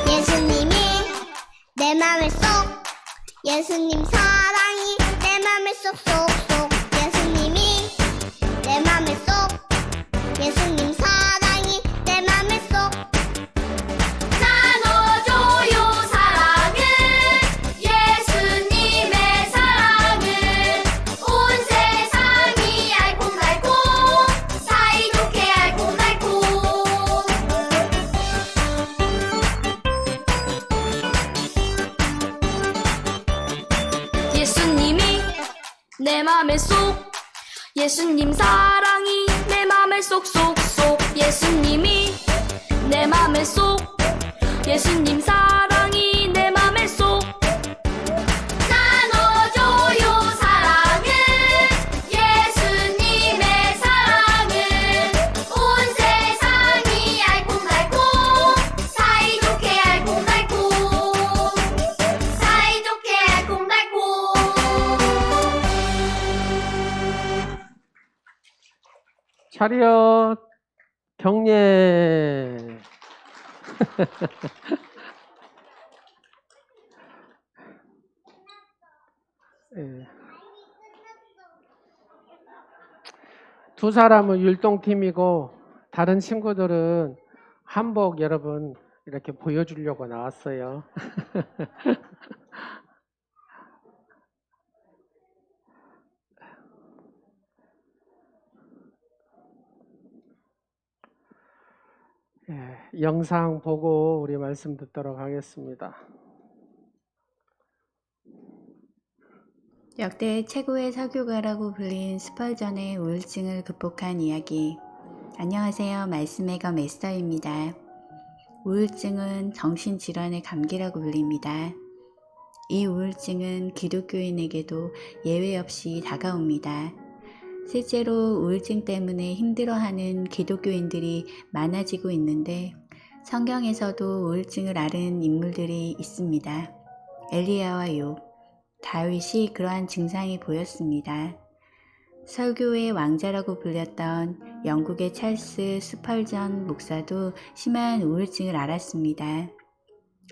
예수님이 내 맘을 쏙, 예수님 사랑이 내 맘을 쏙쏙쏙. 예수님이 내 맘을 쏙, 예수님 사랑이 내 맘을 쏙. 나눠줘요 사랑을, 예수님의 사랑을. 온 세상이 알콩달콩, 사이좋게 알콩달콩. 예수님이 내 맘에 쏙, 예수님 사랑이 내 맘을 쏙쏙쏙. 예수님이 내 맘에 쏙, 예수님 사랑이 내 맘에 쏙. 나눠줘요 사랑을, 예수님의 사랑을. 온 세상이 알콩달콩, 사이좋게 알콩달콩, 사이좋게 알콩달콩. 차렷 경례. 예. 두 사람은 율동팀이고 다른 친구들은 한복 여러분 이렇게 보여주려고 나왔어요. 예, 영상 보고 우리 말씀 듣도록 하겠습니다. 역대 최고의 설교가라고 불린 스펄전의 우울증을 극복한 이야기. 안녕하세요. 말씀의 검 에스더입니다. 우울증은 정신질환의 감기라고 불립니다. 이 우울증은 기독교인에게도 예외 없이 다가옵니다. 실제로 우울증 때문에 힘들어하는 기독교인들이 많아지고 있는데 성경에서도 우울증을 앓은 인물들이 있습니다. 엘리야와 욥, 다윗이 그러한 증상이 보였습니다. 설교의 왕자라고 불렸던 영국의 찰스 스펄전 목사도 심한 우울증을 앓았습니다.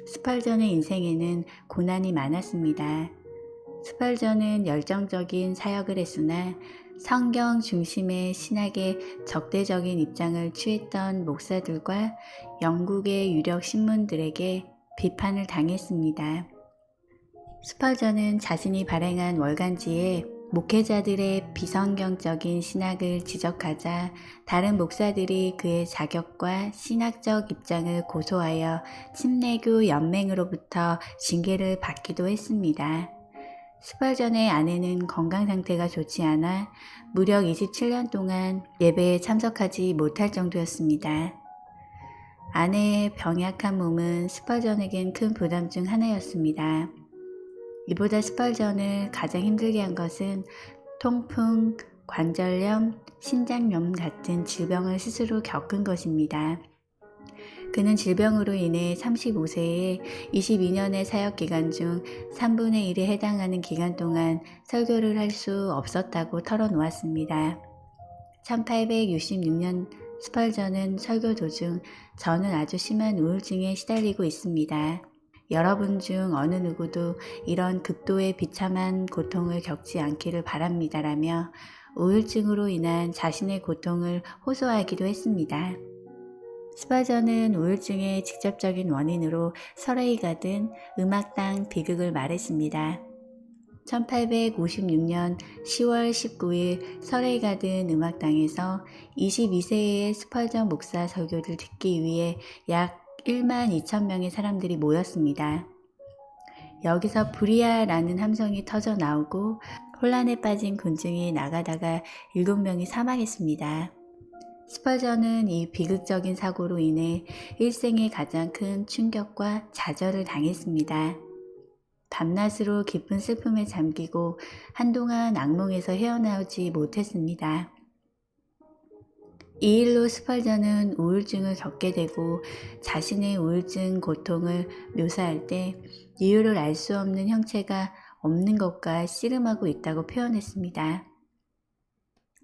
스펄전의 인생에는 고난이 많았습니다. 스펄전은 열정적인 사역을 했으나 성경 중심의 신학에 적대적인 입장을 취했던 목사들과 영국의 유력 신문들에게 비판을 당했습니다. 스펄전은 자신이 발행한 월간지에 목회자들의 비성경적인 신학을 지적하자 다른 목사들이 그의 자격과 신학적 입장을 고소하여 침례교 연맹으로부터 징계를 받기도 했습니다. 스펄전의 아내는 건강 상태가 좋지 않아 무려 27년 동안 예배에 참석하지 못할 정도였습니다. 아내의 병약한 몸은 스펄전에겐 큰 부담 중 하나였습니다. 이보다 스펄전을 가장 힘들게 한 것은 통풍, 관절염, 신장염 같은 질병을 스스로 겪은 것입니다. 그는 질병으로 인해 35세에 22년의 사역 기간 중 3분의 1에 해당하는 기간 동안 설교를 할 수 없었다고 털어놓았습니다. 1866년 스펄전은 설교 도중 저는 아주 심한 우울증에 시달리고 있습니다. 여러분 중 어느 누구도 이런 극도의 비참한 고통을 겪지 않기를 바랍니다라며 우울증으로 인한 자신의 고통을 호소하기도 했습니다. 스펄전은 우울증의 직접적인 원인으로 설에이 가든 음악당 비극을 말했습니다. 1856년 10월 19일 설에이 가든 음악당에서 22세의 스펄전 목사 설교를 듣기 위해 약 1만 2천 명의 사람들이 모였습니다. 여기서 불이야라는 함성이 터져 나오고 혼란에 빠진 군중이 나가다가 7명이 사망했습니다. 스펄전은 이 비극적인 사고로 인해 일생의 가장 큰 충격과 좌절을 당했습니다. 밤낮으로 깊은 슬픔에 잠기고 한동안 악몽에서 헤어나오지 못했습니다. 이 일로 스펄전은 우울증을 겪게 되고 자신의 우울증 고통을 묘사할 때 이유를 알 수 없는 형체가 없는 것과 씨름하고 있다고 표현했습니다.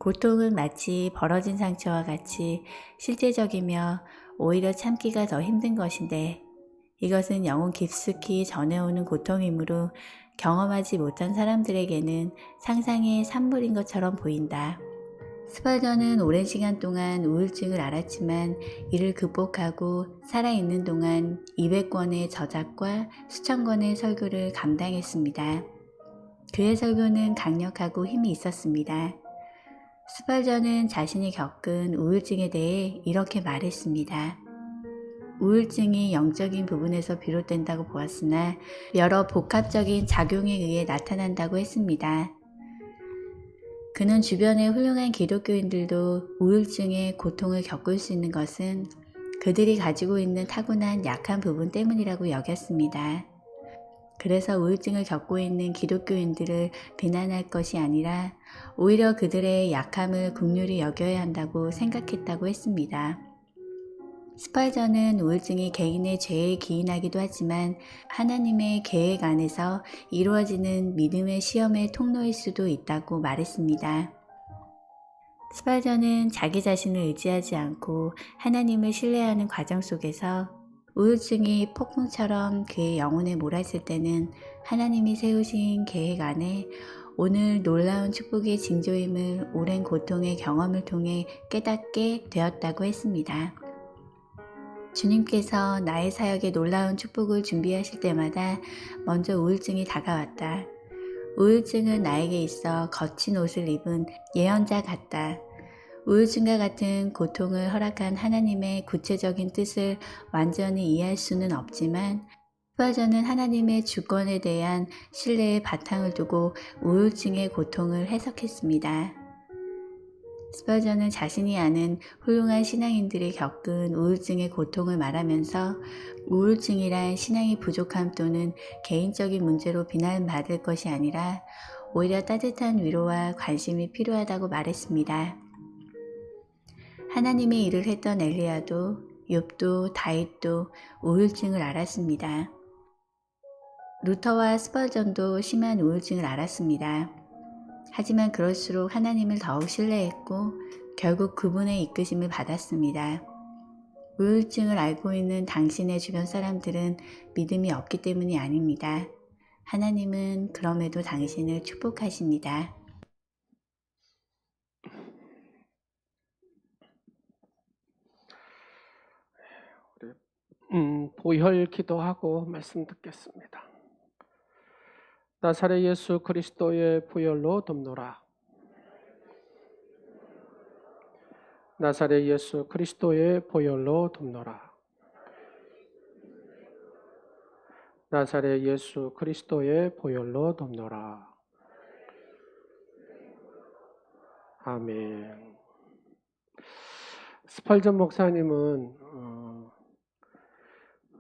고통은 마치 벌어진 상처와 같이 실제적이며 오히려 참기가 더 힘든 것인데 이것은 영혼 깊숙이 전해오는 고통이므로 경험하지 못한 사람들에게는 상상의 산물인 것처럼 보인다. 스펄전은 오랜 시간 동안 우울증을 앓았지만 이를 극복하고 살아있는 동안 200권의 저작과 수천 권의 설교를 감당했습니다. 그의 설교는 강력하고 힘이 있었습니다. 스펄전은 자신이 겪은 우울증에 대해 이렇게 말했습니다. 우울증이 영적인 부분에서 비롯된다고 보았으나 여러 복합적인 작용에 의해 나타난다고 했습니다. 그는 주변의 훌륭한 기독교인들도 우울증의 고통을 겪을 수 있는 것은 그들이 가지고 있는 타고난 약한 부분 때문이라고 여겼습니다. 그래서 우울증을 겪고 있는 기독교인들을 비난할 것이 아니라 오히려 그들의 약함을 긍휼히 여겨야 한다고 생각했다고 했습니다. 스펄전은 우울증이 개인의 죄에 기인하기도 하지만 하나님의 계획 안에서 이루어지는 믿음의 시험의 통로일 수도 있다고 말했습니다. 스펄전은 자기 자신을 의지하지 않고 하나님을 신뢰하는 과정 속에서 우울증이 폭풍처럼 그의 영혼에 몰았을 때는 하나님이 세우신 계획 안에 오늘 놀라운 축복의 징조임을 오랜 고통의 경험을 통해 깨닫게 되었다고 했습니다. 주님께서 나의 사역에 놀라운 축복을 준비하실 때마다 먼저 우울증이 다가왔다. 우울증은 나에게 있어 거친 옷을 입은 예언자 같다. 우울증과 같은 고통을 허락한 하나님의 구체적인 뜻을 완전히 이해할 수는 없지만 스펄전은 하나님의 주권에 대한 신뢰의 바탕을 두고 우울증의 고통을 해석했습니다. 스펄전은 자신이 아는 훌륭한 신앙인들이 겪은 우울증의 고통을 말하면서 우울증이란 신앙이 부족함 또는 개인적인 문제로 비난받을 것이 아니라 오히려 따뜻한 위로와 관심이 필요하다고 말했습니다. 하나님의 일을 했던 엘리야도 욥도 다윗도 우울증을 앓았습니다. 루터와 스펄전도 심한 우울증을 앓았습니다. 하지만 그럴수록 하나님을 더욱 신뢰했고 결국 그분의 이끄심을 받았습니다. 우울증을 앓고 있는 당신의 주변 사람들은 믿음이 없기 때문이 아닙니다. 하나님은 그럼에도 당신을 축복하십니다. 보혈 기도하고 말씀 듣겠습니다. 나사렛 예수 그리스도의 보혈로 덮노라. 나사렛 예수 그리스도의 보혈로 덮노라. 나사렛 예수 그리스도의 보혈로 덮노라. 아멘. 스펄전 목사님은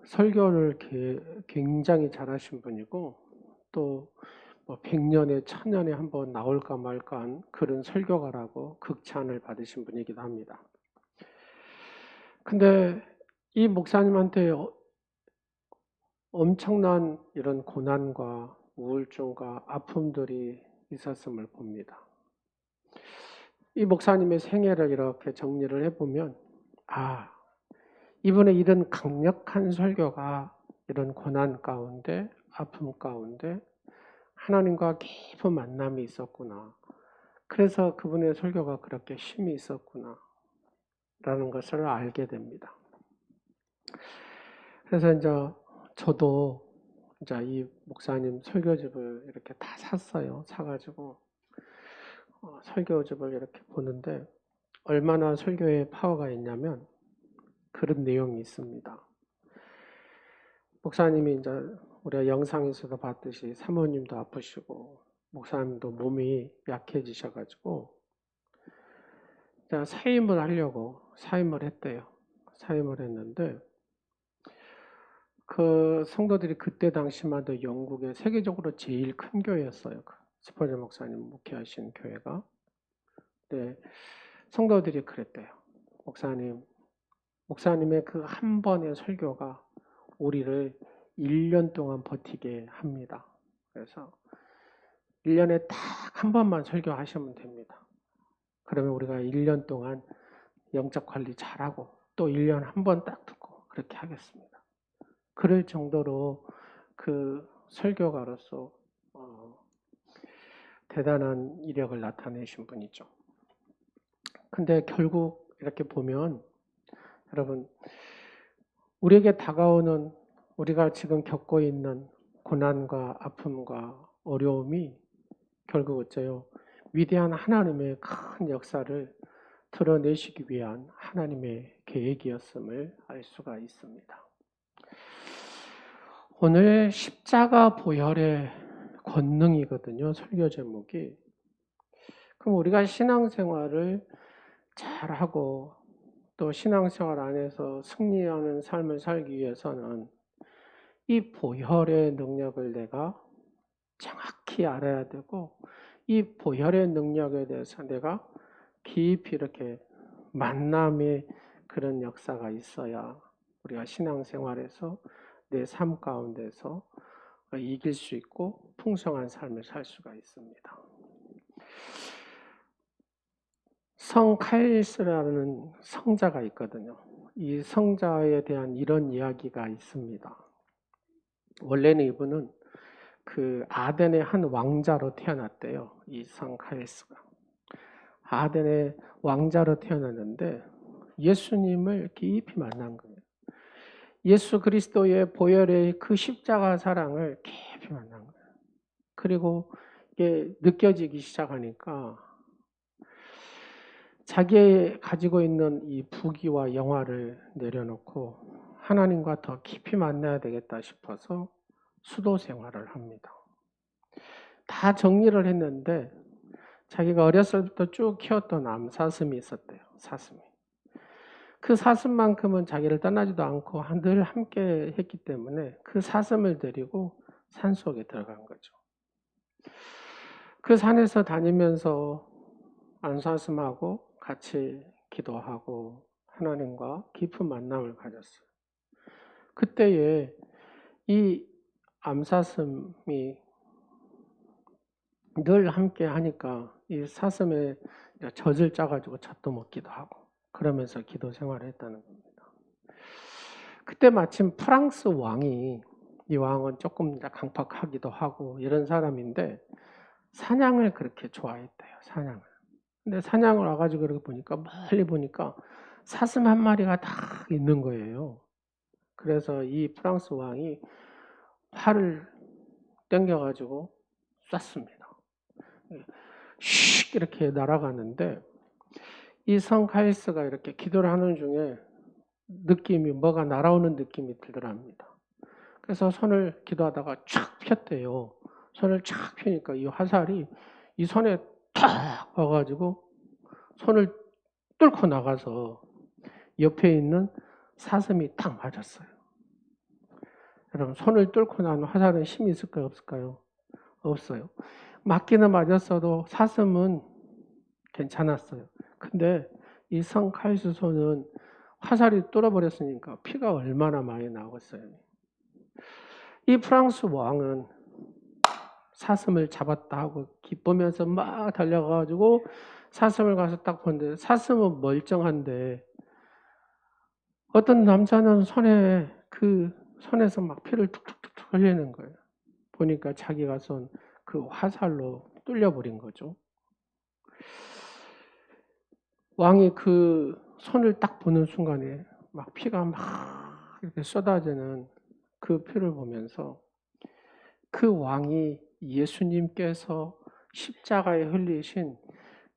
설교를 굉장히 잘하신 분이고 또 100년에 1000년에 한번 나올까 말까 한 그런 설교가라고 극찬을 받으신 분이기도 합니다. 근데 이 목사님한테 엄청난 이런 고난과 우울증과 아픔들이 있었음을 봅니다. 이 목사님의 생애를 이렇게 정리를 해보면 이분의 이런 강력한 설교가 이런 고난 가운데 아픔 가운데 하나님과 깊은 만남이 있었구나. 그래서 그분의 설교가 그렇게 힘이 있었구나 라는 것을 알게 됩니다. 그래서 이제 저도 이제 이 목사님 설교집을 이렇게 다 샀어요. 사가지고 설교집을 이렇게 보는데 얼마나 설교에 파워가 있냐면 그런 내용이 있습니다. 목사님이 이제 우리가 영상에서도 봤듯이 사모님도 아프시고 목사님도 몸이 약해지셔가지고 사임을 하려고 사임을 했대요. 사임을 했는데 그 성도들이 그때 당시만 해도 영국의 세계적으로 제일 큰 교회였어요. 스펄전 목사님 목회하신 교회가. 네, 성도들이 그랬대요. 목사님의 그 한 번의 설교가 우리를 1년 동안 버티게 합니다. 그래서 1년에 딱 한 번만 설교하시면 됩니다. 그러면 우리가 1년 동안 영적 관리 잘하고 또 1년 한 번 딱 듣고 그렇게 하겠습니다. 그럴 정도로 그 설교가로서 대단한 이력을 나타내신 분이죠. 근데 결국 이렇게 보면 여러분, 우리에게 다가오는 우리가 지금 겪고 있는 고난과 아픔과 어려움이 결국 어째요? 위대한 하나님의 큰 역사를 드러내시기 위한 하나님의 계획이었음을 알 수가 있습니다. 오늘 십자가 보혈의 권능이거든요. 설교 제목이. 그럼 우리가 신앙생활을 잘하고 또 신앙생활 안에서 승리하는 삶을 살기 위해서는 이 보혈의 능력을 내가 정확히 알아야 되고 이 보혈의 능력에 대해서 내가 깊이 이렇게 만남의 그런 역사가 있어야 우리가 신앙생활에서 내 삶 가운데서 이길 수 있고 풍성한 삶을 살 수가 있습니다. 성 카일스라는 성자가 있거든요. 이 성자에 대한 이런 이야기가 있습니다. 원래는 이분은 그 아덴의 한 왕자로 태어났대요. 이 성 카일스가. 아덴의 왕자로 태어났는데 예수님을 깊이 만난 거예요. 예수 그리스도의 보혈의 그 십자가 사랑을 깊이 만난 거예요. 그리고 이게 느껴지기 시작하니까 자기 가지고 있는 이 부귀와 영화를 내려놓고 하나님과 더 깊이 만나야 되겠다 싶어서 수도 생활을 합니다. 다 정리를 했는데 자기가 어렸을 때부터 쭉 키웠던 암사슴이 있었대요. 사슴이. 그 사슴만큼은 자기를 떠나지도 않고 늘 함께 했기 때문에 그 사슴을 데리고 산속에 들어간 거죠. 그 산에서 다니면서 암사슴하고 같이 기도하고 하나님과 깊은 만남을 가졌어요. 그때에 이 암사슴이 늘 함께 하니까 이 사슴의 젖을 짜가지고 젖도 먹기도 하고 그러면서 기도 생활을 했다는 겁니다. 그때 마침 프랑스 왕이, 이 왕은 조금 강팍하기도 하고 이런 사람인데 사냥을 그렇게 좋아했대요. 사냥을. 근데 사냥을 와가지고 그렇게 보니까 멀리 보니까 사슴 한 마리가 딱 있는 거예요. 그래서 이 프랑스 왕이 활을 당겨가지고 쐈습니다. 슉 이렇게 날아가는데 이 성 카일스가 이렇게 기도를 하는 중에 느낌이 뭐가 날아오는 느낌이 들더랍니다. 그래서 손을 기도하다가 촥 폈대요. 손을 촥 펴니까 이 화살이 이 손에 탁 와가지고 손을 뚫고 나가서 옆에 있는 사슴이 탁 맞았어요. 여러분, 손을 뚫고 난 화살은 힘이 있을까요? 없을까요? 없어요. 맞기는 맞았어도 사슴은 괜찮았어요. 근데 이 성 카일스 손은 화살이 뚫어버렸으니까 피가 얼마나 많이 나왔어요. 이 프랑스 왕은 사슴을 잡았다 하고 기쁘면서 막 달려가가지고 사슴을 가서 딱 보는데 사슴은 멀쩡한데 어떤 남자는 손에서 막 피를 툭툭툭 흘리는 거예요. 보니까 자기가 쏜 그 화살로 뚫려버린 거죠. 왕이 그 손을 딱 보는 순간에 막 피가 막 이렇게 쏟아지는 그 피를 보면서 그 왕이 예수님께서 십자가에 흘리신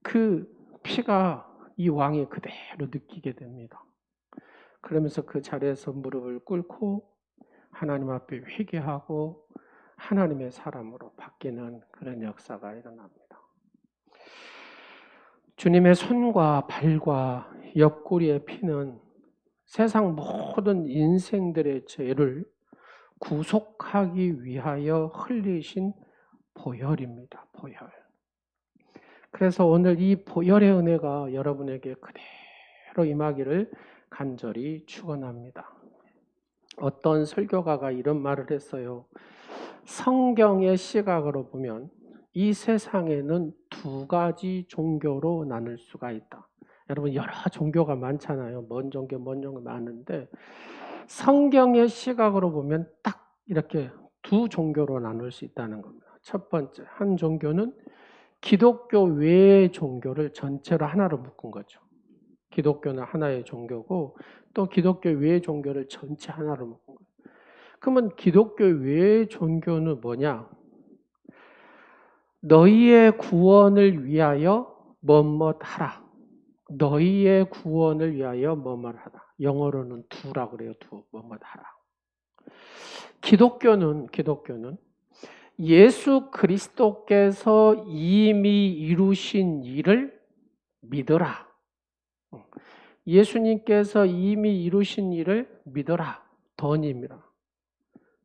그 피가 이 왕이 그대로 느끼게 됩니다. 그러면서 그 자리에서 무릎을 꿇고 하나님 앞에 회개하고 하나님의 사람으로 바뀌는 그런 역사가 일어납니다. 주님의 손과 발과 옆구리의 피는 세상 모든 인생들의 죄를 구속하기 위하여 흘리신 보혈입니다. 보혈. 그래서 오늘 이 보혈의 은혜가 여러분에게 그대로 임하기를 간절히 축원합니다. 어떤 설교가가 이런 말을 했어요. 성경의 시각으로 보면 이 세상에는 두 가지 종교로 나눌 수가 있다. 여러분 여러 종교가 많잖아요. 먼 종교 많은데 성경의 시각으로 보면 딱 이렇게 두 종교로 나눌 수 있다는 겁니다. 첫 번째, 한 종교는 기독교 외의 종교를 전체로 하나로 묶은 거죠. 기독교는 하나의 종교고 또 기독교 외의 종교를 전체 하나로 묶은 거예요. 그러면 기독교 외의 종교는 뭐냐? 너희의 구원을 위하여 뭐뭐 하라. 너희의 구원을 위하여 뭐뭐 하라. 영어로는 두라고 그래요. 두, 뭐뭐 하라. 기독교는 예수 그리스도께서 이미 이루신 일을 믿어라. 예수님께서 이미 이루신 일을 믿어라. 던입니다.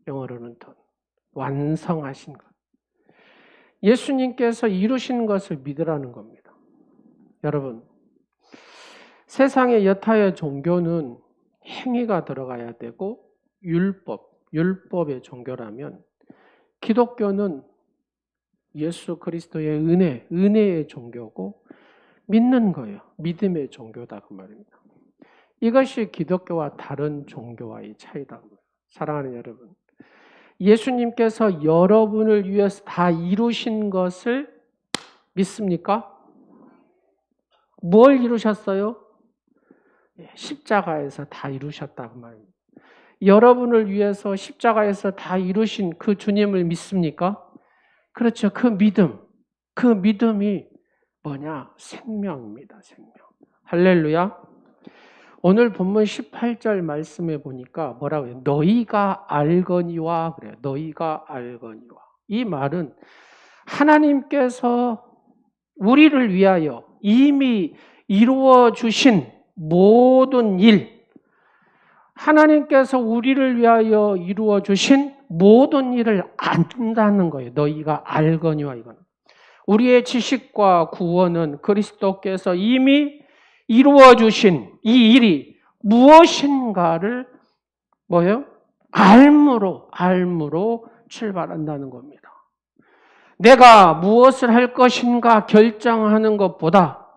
영어로는 던. 완성하신 것. 예수님께서 이루신 것을 믿으라는 겁니다. 여러분, 세상의 여타의 종교는 행위가 들어가야 되고 율법의 종교라면 기독교는 예수 그리스도의 은혜의 종교고 믿는 거예요. 믿음의 종교다 그 말입니다. 이것이 기독교와 다른 종교와의 차이다. 사랑하는 여러분, 예수님께서 여러분을 위해서 다 이루신 것을 믿습니까? 뭘 이루셨어요? 십자가에서 다 이루셨다고 말입니다. 여러분을 위해서 십자가에서 다 이루신 그 주님을 믿습니까? 그렇죠. 그 믿음이 뭐냐? 생명입니다. 생명. 할렐루야. 오늘 본문 18절 말씀에 보니까 뭐라고 해요? 너희가 알거니와 그래요. 너희가 알거니와. 이 말은 하나님께서 우리를 위하여 이미 이루어 주신 모든 일, 하나님께서 우리를 위하여 이루어 주신 모든 일을 안다는 거예요. 너희가 알거니와. 이거는 우리의 지식과 구원은 그리스도께서 이미 이루어 주신 이 일이 무엇인가를 뭐예요? 알므로 출발한다는 겁니다. 내가 무엇을 할 것인가 결정하는 것보다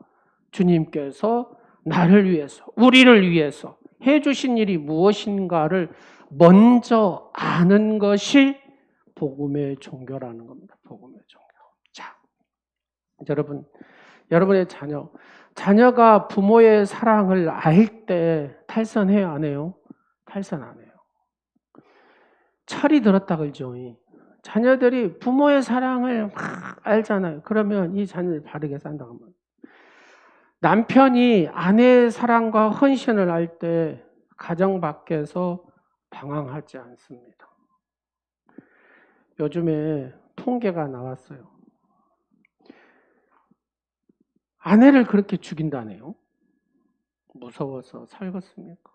주님께서 나를 위해서, 우리를 위해서 해주신 일이 무엇인가를 먼저 아는 것이 복음의 종교라는 겁니다. 복음의 종교. 자, 여러분의 자녀가 부모의 사랑을 알 때 탈선해요, 안 해요? 탈선 안 해요. 철이 들었다 그러죠. 자녀들이 부모의 사랑을 막 알잖아요. 그러면 이 자녀를 바르게 산다고 합니다. 남편이 아내의 사랑과 헌신을 알 때 가정 밖에서 방황하지 않습니다. 요즘에 통계가 나왔어요. 아내를 그렇게 죽인다네요. 무서워서 살겠습니까?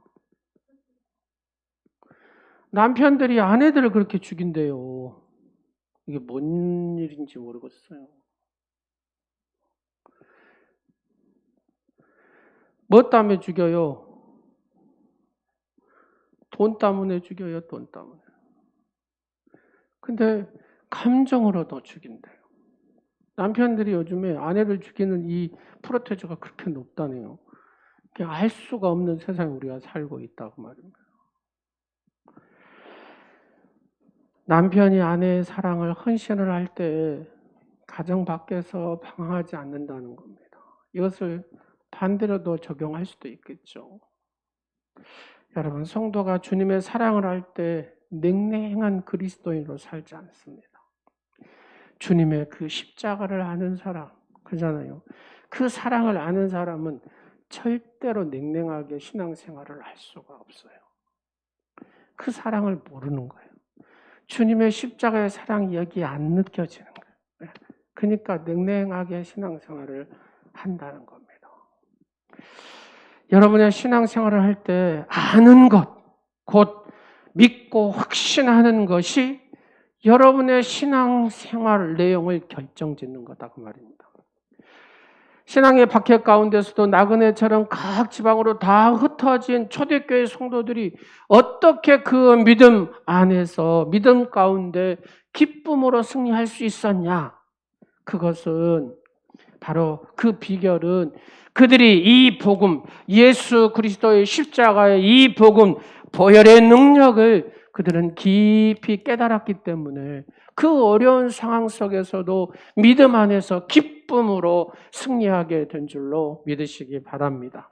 남편들이 아내들을 그렇게 죽인대요. 이게 뭔 일인지 모르겠어요. 뭐 때문에 죽여요? 돈 때문에 죽여요, 돈 때문에. 근데 감정으로도 죽인대요. 남편들이 요즘에 아내를 죽이는 이 프로테이저가 그렇게 높다네요. 알 수가 없는 세상에 우리가 살고 있다고 말입니다. 남편이 아내의 사랑을 헌신을 할 때 가정 밖에서 방황하지 않는다는 겁니다. 이것을 반대로도 적용할 수도 있겠죠. 여러분, 성도가 주님의 사랑을 할 때 냉랭한 그리스도인으로 살지 않습니다. 주님의 그 십자가를 아는 사람, 그잖아요. 그 사랑을 아는 사람은 절대로 냉랭하게 신앙생활을 할 수가 없어요. 그 사랑을 모르는 거예요. 주님의 십자가의 사랑이 여기 안 느껴지는 거예요. 그러니까 냉랭하게 신앙생활을 한다는 겁니다. 여러분의 신앙생활을 할 때 아는 것, 곧 믿고 확신하는 것이 여러분의 신앙생활 내용을 결정짓는 거다 그 말입니다. 신앙의 박해 가운데서도 나그네처럼 각 지방으로 다 흩어진 초대교회 성도들이 어떻게 그 믿음 안에서 믿음 가운데 기쁨으로 승리할 수 있었냐? 그것은 바로 그 비결은 그들이 이 복음, 예수 그리스도의 십자가의 이 복음, 보혈의 능력을 그들은 깊이 깨달았기 때문에 그 어려운 상황 속에서도 믿음 안에서 기쁨으로 승리하게 된 줄로 믿으시기 바랍니다.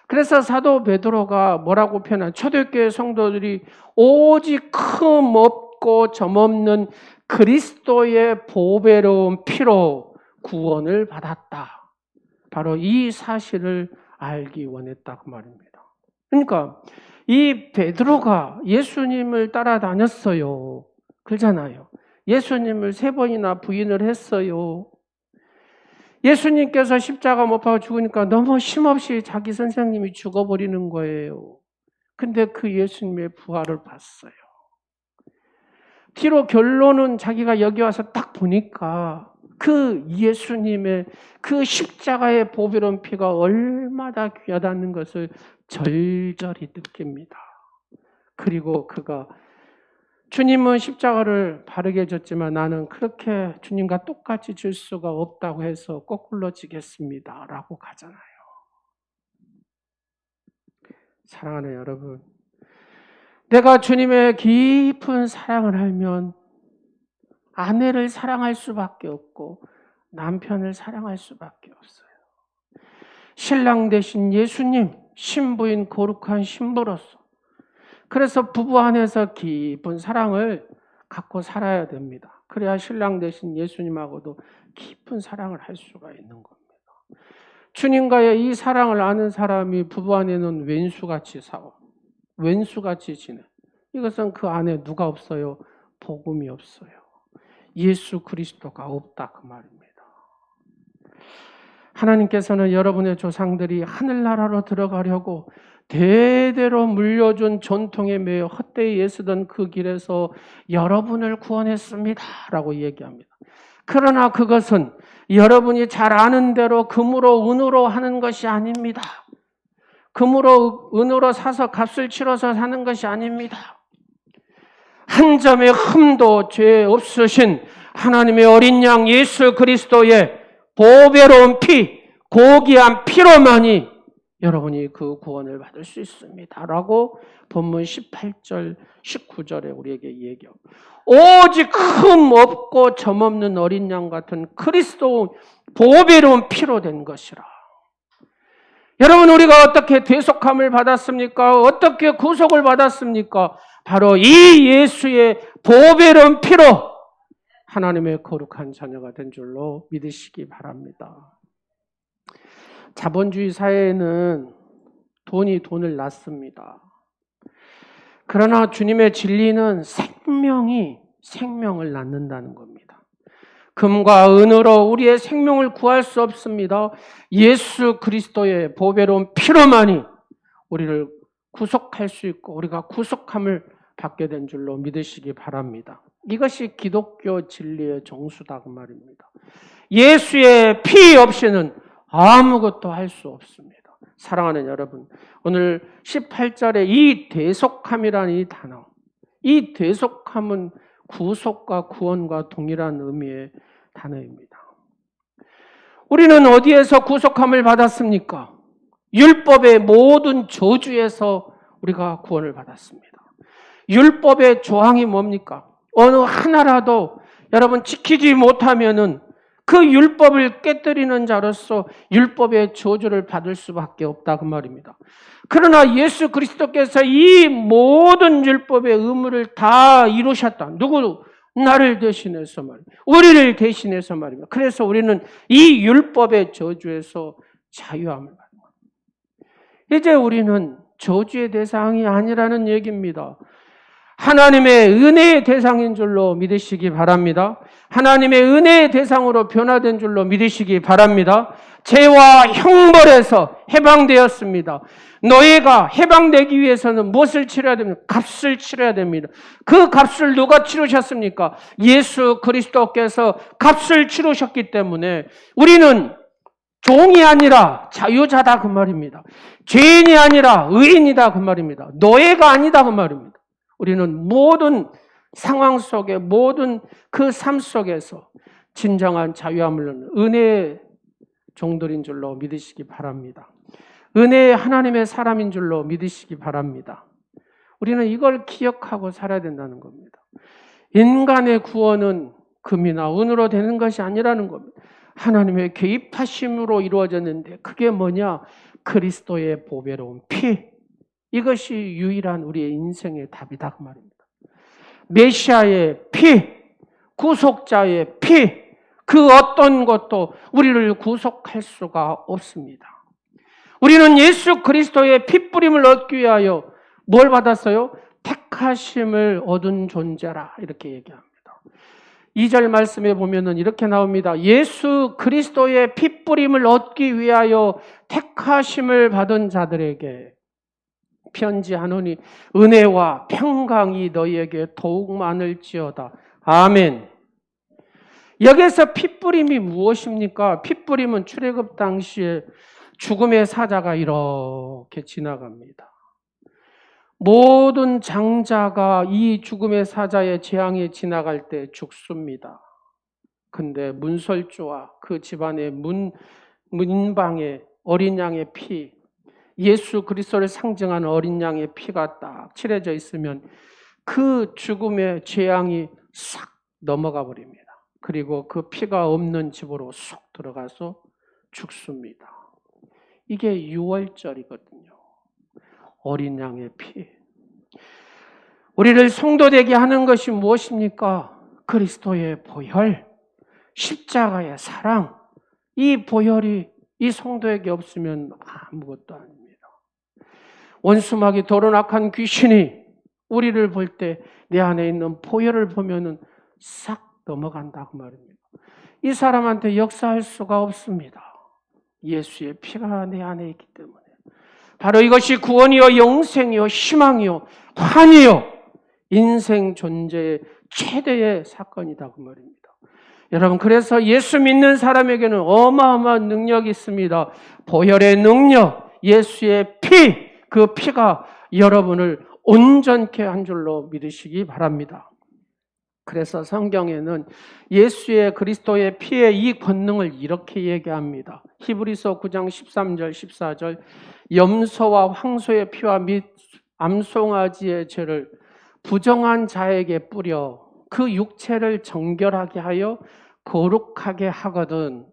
그래서 사도 베드로가 뭐라고 표현한 초대교회 성도들이 오직 흠 없고 점없는 그리스도의 보배로운 피로 구원을 받았다. 바로 이 사실을 알기 원했다 그 말입니다. 그러니까 이 베드로가 예수님을 따라다녔어요. 그러잖아요. 예수님을 3번이나 부인을 했어요. 예수님께서 십자가 못 박아 죽으니까 너무 힘없이 자기 선생님이 죽어버리는 거예요. 근데 그 예수님의 부활을 봤어요. 뒤로 결론은 자기가 여기 와서 딱 보니까 그 예수님의 그 십자가의 보배로운 피가 얼마나 귀하다는 것을 절절히 느낍니다. 그리고 그가 주님은 십자가를 바르게 졌지만 나는 그렇게 주님과 똑같이 질 수가 없다고 해서 거꾸로 지겠습니다. 라고 가잖아요. 사랑하는 여러분, 내가 주님의 깊은 사랑을 알면 아내를 사랑할 수밖에 없고 남편을 사랑할 수밖에 없어요. 신랑 되신 예수님, 신부인 거룩한 신부로서 그래서 부부 안에서 깊은 사랑을 갖고 살아야 됩니다. 그래야 신랑 되신 예수님하고도 깊은 사랑을 할 수가 있는 겁니다. 주님과의 이 사랑을 아는 사람이 부부 안에는 왼수같이 살아. 왼수같이 지내. 이것은 그 안에 누가 없어요? 복음이 없어요. 예수 그리스도가 없다 그 말입니다. 하나님께서는 여러분의 조상들이 하늘나라로 들어가려고 대대로 물려준 전통에 매여 헛되이 애쓰던 그 길에서 여러분을 구원했습니다 라고 얘기합니다. 그러나 그것은 여러분이 잘 아는 대로 금으로 은으로 하는 것이 아닙니다. 금으로 은으로 사서 값을 치러서 사는 것이 아닙니다. 한 점의 흠도 죄 없으신 하나님의 어린 양 예수 그리스도의 보배로운 피, 고귀한 피로만이 여러분이 그 구원을 받을 수 있습니다. 라고 본문 18절, 19절에 우리에게 얘기해요. 오직 흠 없고 점 없는 어린 양 같은 그리스도 보배로운 피로 된 것이라. 여러분, 우리가 어떻게 대속함을 받았습니까? 어떻게 구속을 받았습니까? 바로 이 예수의 보배로운 피로 하나님의 거룩한 자녀가 된 줄로 믿으시기 바랍니다. 자본주의 사회에는 돈이 돈을 낳습니다. 그러나 주님의 진리는 생명이 생명을 낳는다는 겁니다. 금과 은으로 우리의 생명을 구할 수 없습니다. 예수 그리스도의 보배로운 피로만이 우리를 구속할 수 있고 우리가 구속함을 받게 된 줄로 믿으시기 바랍니다. 이것이 기독교 진리의 정수다 그 말입니다. 예수의 피 없이는 아무것도 할 수 없습니다. 사랑하는 여러분, 오늘 18절에 이 대속함이라는 이 단어, 이 대속함은 구속과 구원과 동일한 의미의 단어입니다. 우리는 어디에서 구속함을 받았습니까? 율법의 모든 저주에서 우리가 구원을 받았습니다. 율법의 조항이 뭡니까? 어느 하나라도 여러분 지키지 못하면은 그 율법을 깨뜨리는 자로서 율법의 저주를 받을 수밖에 없다 그 말입니다. 그러나 예수 그리스도께서 이 모든 율법의 의무를 다 이루셨다. 누구? 나를 대신해서 말입니다. 우리를 대신해서 말입니다. 그래서 우리는 이 율법의 저주에서 자유함을 받는 겁니다. 이제 우리는 저주의 대상이 아니라는 얘기입니다. 하나님의 은혜의 대상인 줄로 믿으시기 바랍니다. 하나님의 은혜의 대상으로 변화된 줄로 믿으시기 바랍니다. 죄와 형벌에서 해방되었습니다. 너희가 해방되기 위해서는 무엇을 치러야 됩니까? 값을 치러야 됩니다. 그 값을 누가 치르셨습니까? 예수 그리스도께서 값을 치르셨기 때문에 우리는 종이 아니라 자유자다 그 말입니다. 죄인이 아니라 의인이다 그 말입니다. 노예가 아니다 그 말입니다. 우리는 모든 상황 속에 모든 그 삶 속에서 진정한 자유함을 은혜의 종들인 줄로 믿으시기 바랍니다. 은혜의 하나님의 사람인 줄로 믿으시기 바랍니다. 우리는 이걸 기억하고 살아야 된다는 겁니다. 인간의 구원은 금이나 은으로 되는 것이 아니라는 겁니다. 하나님의 개입하심으로 이루어졌는데 그게 뭐냐? 그리스도의 보배로운 피. 이것이 유일한 우리의 인생의 답이다 그 말입니다. 메시아의 피, 구속자의 피, 그 어떤 것도 우리를 구속할 수가 없습니다. 우리는 예수 그리스도의 핏부림을 얻기 위하여 뭘 받았어요? 택하심을 얻은 존재라 이렇게 얘기합니다. 2절 말씀에 보면은 이렇게 나옵니다. 예수 그리스도의 핏부림을 얻기 위하여 택하심을 받은 자들에게 편지하노니 은혜와 평강이 너희에게 더욱 많을지어다. 아멘. 여기서 핏부림이 무엇입니까? 핏부림은 출애굽 당시에 죽음의 사자가 이렇게 지나갑니다. 모든 장자가 이 죽음의 사자의 재앙에 지나갈 때 죽습니다. 근데 문설주와 그 집안의 문방에 어린 양의 피, 예수 그리스도를 상징하는 어린 양의 피가 딱 칠해져 있으면 그 죽음의 재앙이 싹 넘어가 버립니다. 그리고 그 피가 없는 집으로 쏙 들어가서 죽습니다. 이게 6월절이거든요. 어린 양의 피. 우리를 성도되게 하는 것이 무엇입니까? 그리스도의 보혈, 십자가의 사랑. 이 보혈이 이 성도에게 없으면 아무것도 아닙니다. 원수마귀 도른 악한 귀신이 우리를 볼 때 내 안에 있는 보혈을 보면은 싹 넘어간다고 말입니다. 이 사람한테 역사할 수가 없습니다. 예수의 피가 내 안에 있기 때문에. 바로 이것이 구원이요 영생이요 희망이요 환이요 인생 존재의 최대의 사건이다 그 말입니다. 여러분, 그래서 예수 믿는 사람에게는 어마어마한 능력이 있습니다. 보혈의 능력, 예수의 피, 그 피가 여러분을 온전케 한 줄로 믿으시기 바랍니다. 그래서 성경에는 예수의 그리스도의 피의 이 권능을 이렇게 얘기합니다. 히브리서 9장 13절 14절 염소와 황소의 피와 및 암송아지의 죄를 부정한 자에게 뿌려 그 육체를 정결하게 하여 거룩하게 하거든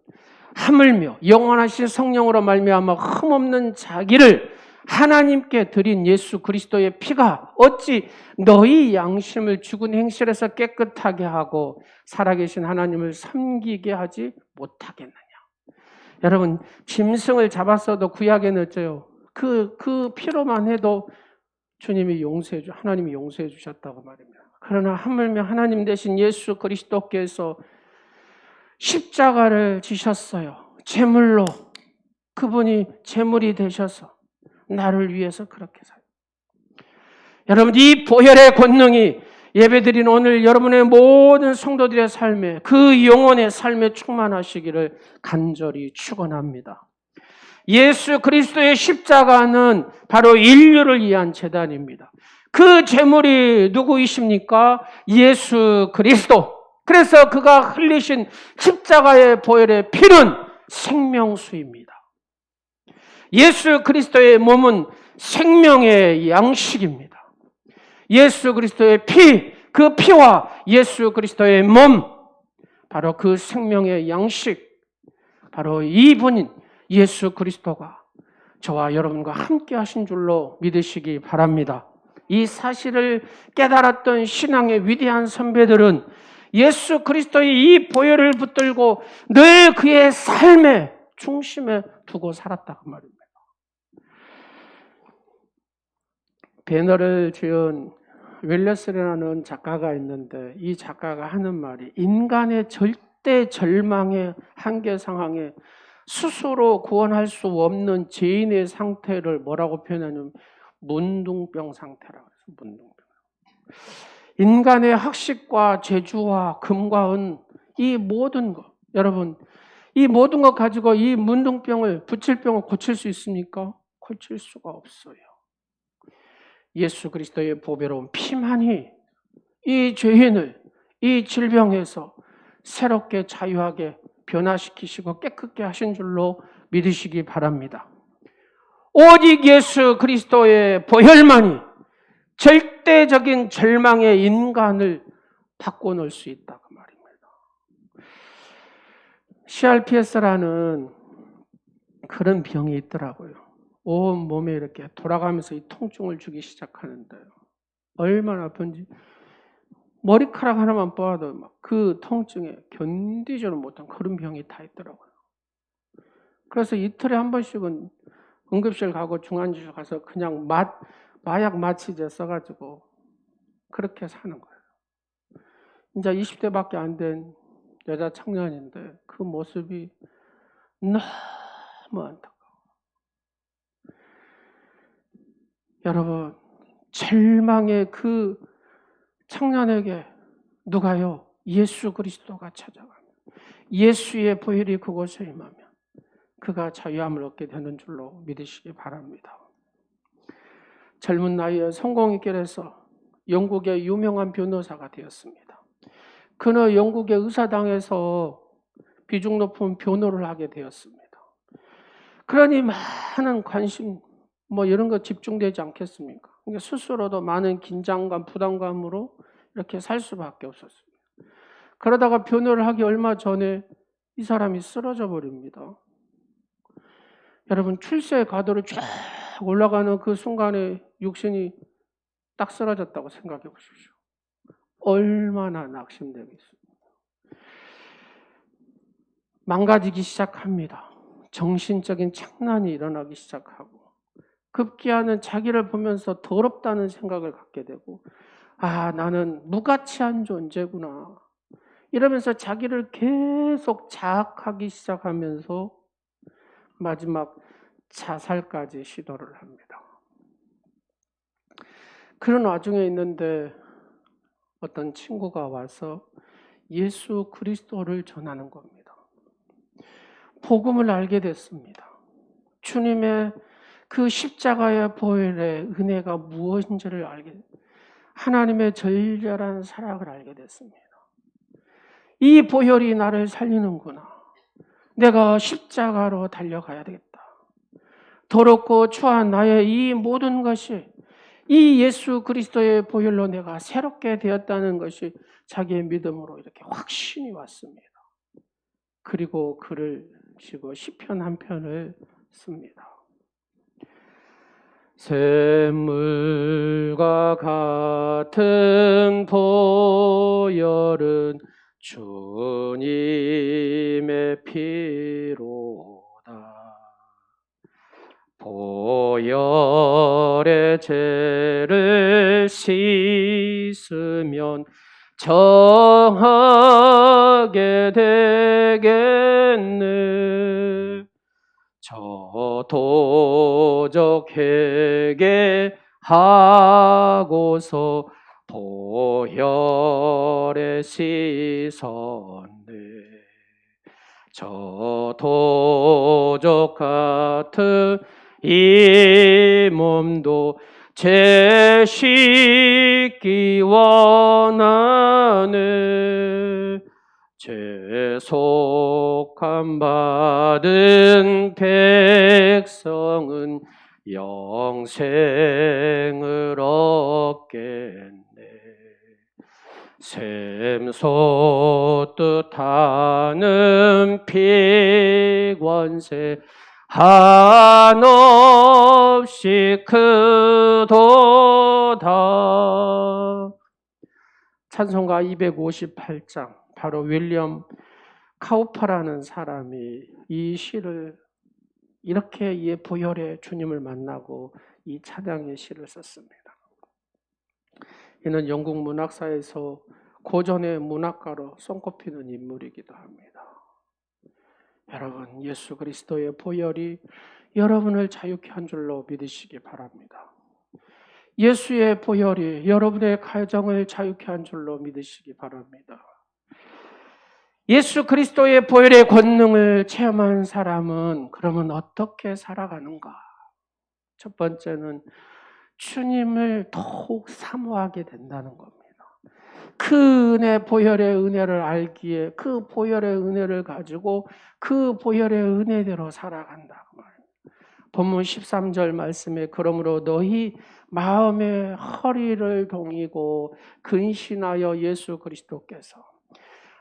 하물며 영원하신 성령으로 말미암아 흠없는 자기를 하나님께 드린 예수 그리스도의 피가 어찌 너희 양심을 죽은 행실에서 깨끗하게 하고 살아계신 하나님을 섬기게 하지 못하겠느냐. 여러분, 짐승을 잡았어도 구약에는 어째요? 그 피로만 해도 주님이 하나님이 용서해 주셨다고 말입니다. 그러나 하물며 하나님 대신 예수 그리스도께서 십자가를 지셨어요. 제물로. 그분이 제물이 되셔서 나를 위해서 그렇게 살아요. 여러분, 이 보혈의 권능이 예배드린 오늘 여러분의 모든 성도들의 삶에, 그 영혼의 삶에 충만하시기를 간절히 축원합니다. 예수 그리스도의 십자가는 바로 인류를 위한 제단입니다. 그 제물이 누구이십니까? 예수 그리스도. 그래서 그가 흘리신 십자가의 보혈의 피는 생명수입니다. 예수 그리스도의 몸은 생명의 양식입니다. 예수 그리스도의 피, 그 피와 예수 그리스도의 몸, 바로 그 생명의 양식, 바로 이분인 예수 그리스도가 저와 여러분과 함께 하신 줄로 믿으시기 바랍니다. 이 사실을 깨달았던 신앙의 위대한 선배들은 예수 그리스도의 이 보혈을 붙들고 늘 그의 삶의 중심에 두고 살았다고 말입니다. 배너를 지은 웰레스라는 작가가 있는데 이 작가가 하는 말이 인간의 절대 절망의 한계 상황에 스스로 구원할 수 없는 죄인의 상태를 뭐라고 표현하냐면 문둥병 상태라고 해서 문둥병. 인간의 학식과 재주와 금과 은, 이 모든 것, 여러분, 이 모든 것 가지고 이 문둥병을, 부칠병을 고칠 수 있습니까? 고칠 수가 없어요. 예수 그리스도의 보배로운 피만이 이 죄인을 이 질병에서 새롭게 자유하게 변화시키시고 깨끗게 하신 줄로 믿으시기 바랍니다. 오직 예수 그리스도의 보혈만이 절대적인 절망의 인간을 바꿔놓을 수 있다 그 말입니다. CRPS라는 그런 병이 있더라고요. 온 몸에 이렇게 돌아가면서 이 통증을 주기 시작하는데요. 얼마나 아픈지 머리카락 하나만 뽑아도 막 그 통증에 견디지를 못한 그런 병이 다 있더라고요. 그래서 이틀에 한 번씩은 응급실 가고 중환자실 가서 그냥 마약 마취제 써가지고 그렇게 사는 거예요. 이제 20대밖에 안 된 여자 청년인데 그 모습이 너무 안타까워요. 여러분, 절망의 그 청년에게 누가요? 예수 그리스도가 찾아가면 예수의 보혈이 그곳에 임하면 그가 자유함을 얻게 되는 줄로 믿으시기 바랍니다. 젊은 나이에 성공의 길에서 영국의 유명한 변호사가 되었습니다. 그는 영국의 의사당에서 비중 높은 변호를 하게 되었습니다. 그러니 많은 관심 이런 거 집중되지 않겠습니까? 그러니까 스스로도 많은 긴장감, 부담감으로 이렇게 살 수밖에 없었습니다. 그러다가 변호를 하기 얼마 전에 이 사람이 쓰러져 버립니다. 여러분, 출세의 가도를 쫙 올라가는 그 순간에 육신이 딱 쓰러졌다고 생각해 보십시오. 얼마나 낙심되겠습니까? 망가지기 시작합니다. 정신적인 착란이 일어나기 시작하고 급기야는 자기를 보면서 더럽다는 생각을 갖게 되고 나는 무가치한 존재구나 이러면서 자기를 계속 자학하기 시작하면서 마지막 자살까지 시도를 합니다. 그런 와중에 있는데 어떤 친구가 와서 예수 그리스도를 전하는 겁니다. 복음을 알게 됐습니다. 주님의 그 십자가의 보혈의 은혜가 무엇인지를 알게 됐습니다. 하나님의 절절한 사랑을 알게 됐습니다. 이 보혈이 나를 살리는구나. 내가 십자가로 달려가야 되겠다. 더럽고 추한 나의 이 모든 것이 이 예수 그리스도의 보혈로 내가 새롭게 되었다는 것이 자기의 믿음으로 이렇게 확신이 왔습니다. 그리고 글을 지고 시편 한 편을 씁니다. 샘물과 같은 보혈은 주님의 피로다. 보혈의 죄를 씻으면 정하게 되겠네. 저도적회개 하고서 보혈에 씻었네. 저도적 같은 이 몸도 죄 씻기 원하네. 죄속함 받은 백성은 영생을 얻겠네. 샘솟듯 하는 피권세 한없이 크도다. 찬송가 258장, 바로 윌리엄 카우퍼라는 사람이 이 시를 이렇게 이 보혈의 주님을 만나고 이 찬양의 시를 썼습니다. 이는 영국 문학사에서 고전의 문학가로 손꼽히는 인물이기도 합니다. 여러분, 예수 그리스도의 보혈이 여러분을 자유케 한 줄로 믿으시기 바랍니다. 예수의 보혈이 여러분의 가정을 자유케 한 줄로 믿으시기 바랍니다. 예수 그리스도의 보혈의 권능을 체험한 사람은 그러면 어떻게 살아가는가? 첫 번째는 주님을 더욱 사모하게 된다는 겁니다. 그 은혜, 보혈의 은혜를 알기에 그 보혈의 은혜를 가지고 그 보혈의 은혜대로 살아간다. 그 말입니다. 본문 13절 말씀에 그러므로 너희 마음의 허리를 동이고 근신하여 예수 그리스도께서